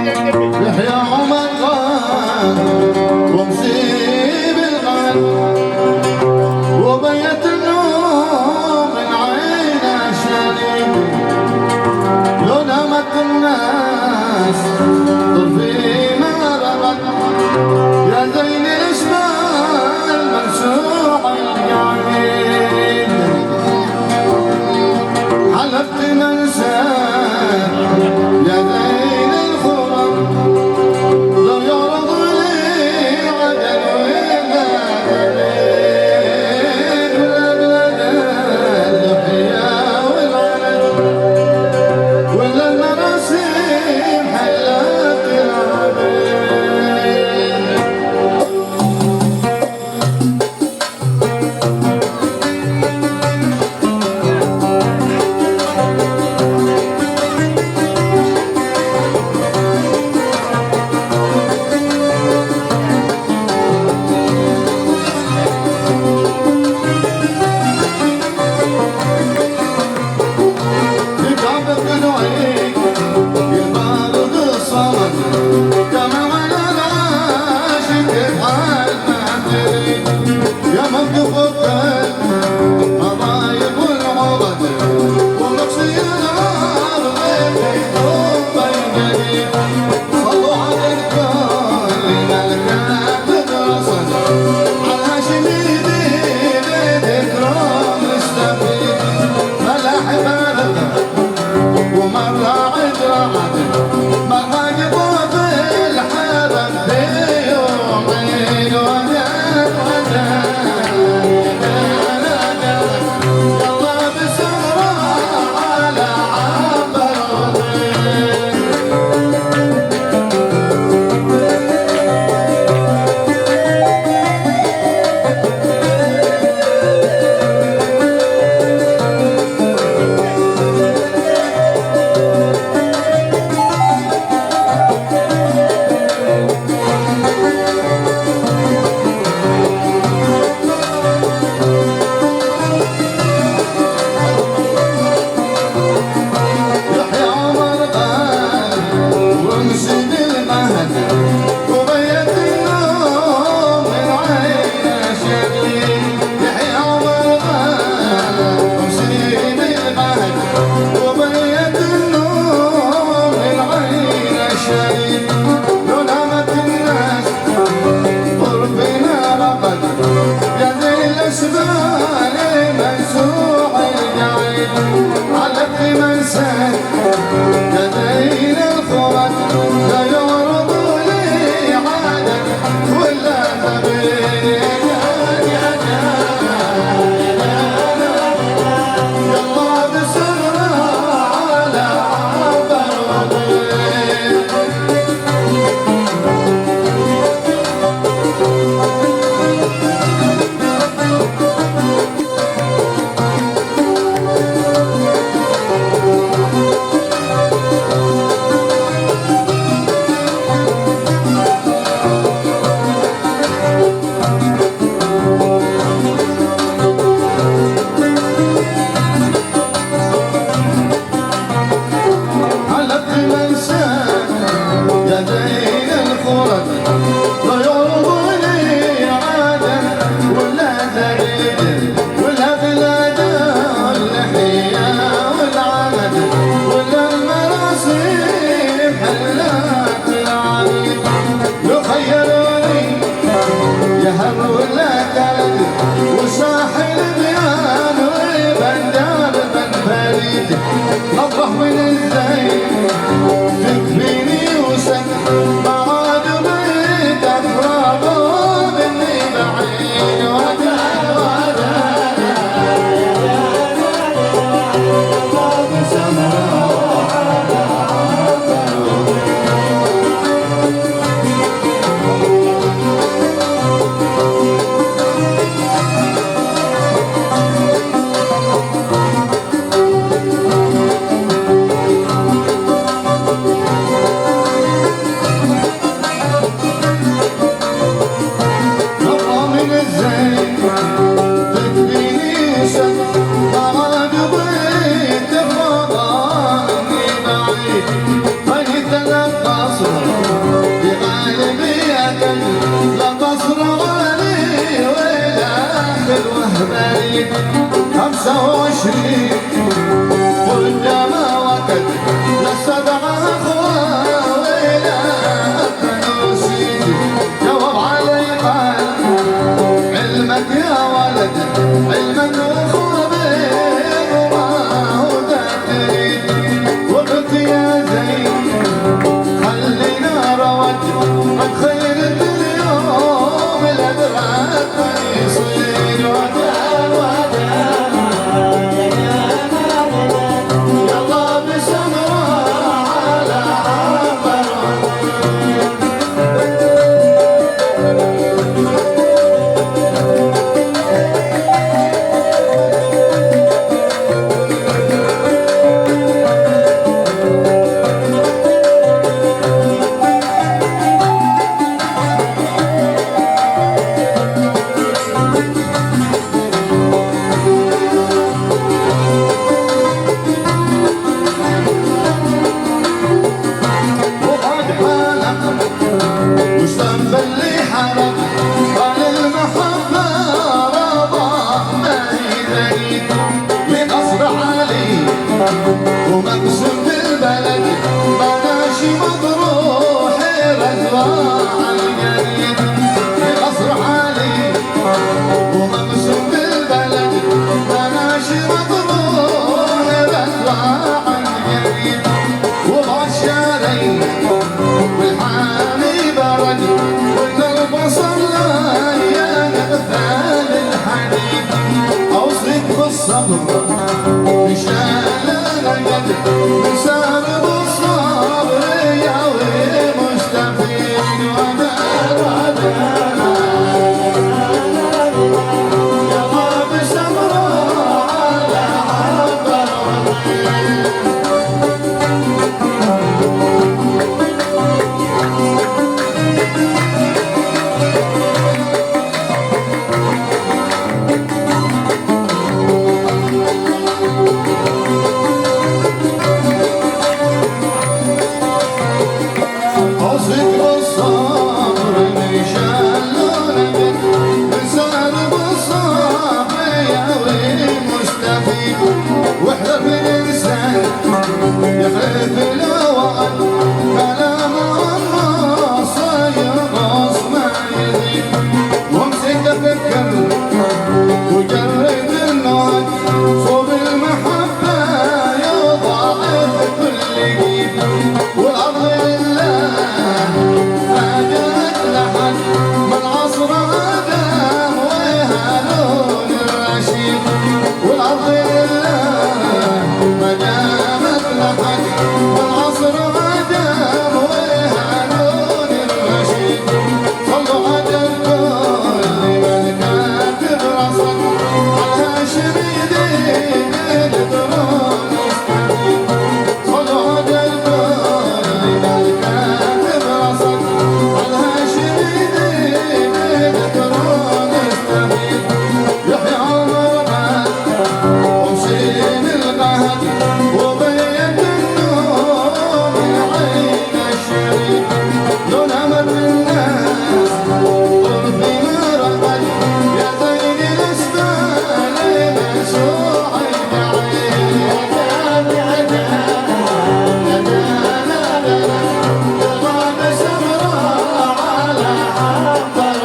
يحيى عمر غان ومسيب الغان وبيت النوم من عينه شالي لو نامت الناس طرفينا رغد يا زين الاشبال مرسوع القاعد حلفت منساك يا زين الخرم لو يعرض لي عدل ولا دليل ولا اللحية والعلن ولا المراسيم حلت العبيد يا مكتوب مضايق والعوض ومقصي النار غيب بيني صلوا على الكل ملكات الرصد على شميدي بذكرى مستفيد ملاحب رقم ومرة عد رعد مرة قبوب الحرم في يومين ونام يلا بسرعة على عبر يحيى عمر غان ومسيب المهد وبيت النوم من عينه شكلي يحيى عمر غان ومسيب المهد وبيت النوم من عينه شكلي لو نامت الناس طرفنا رقد يا ذي الاسبال منسوع القعيد علق منساك يا ذين الخرج لا يعرض لي عادك ولا خبير يلا بسرعة على عبر وضيق بريد 25 قدام وقت للسبعة خويلة نسيت جواب علي قال علمك يا ولد علمك وخبير ما هو تدري وقلت يا زين خلينا روج قد خيرت اليوم الأدراك يصير وداع يلا بسمرة على عبر ومقسم بالبلد بناشي مطروح رزوع الجريد بقصر علي ومقسم بالبلد بناشي مطروح رزوع الجريد وبعد شارين والحامي برد والقلب صلى يا غثال الحديد اوصيك بالصبر مسار بالصبر ياوي مستفيد ودار يلا بسمرة على عبر واحذر من الانسان يخلف الوعد كلام الناس ينقص ما يزيد وامسك تفكر وجرب النهج صوب المحبه يضاعف كل جيد والارض لله ما جاءت لحد من عصر ادم وهارون الرشيد والارض والعصر عدم وهارون الرشيد صلوا على الكل من كاتب رصد الهاشمي دين الدرون مستفيد صلوا على الكل من كاتب رصد الهاشمي دين الدرون مستفيد يحيى عمرنا ومسين القهد لون امر الناس قربي مرقد يا زين الاسبان مسوع الدعين يا دانا يلا بسمرة على عبر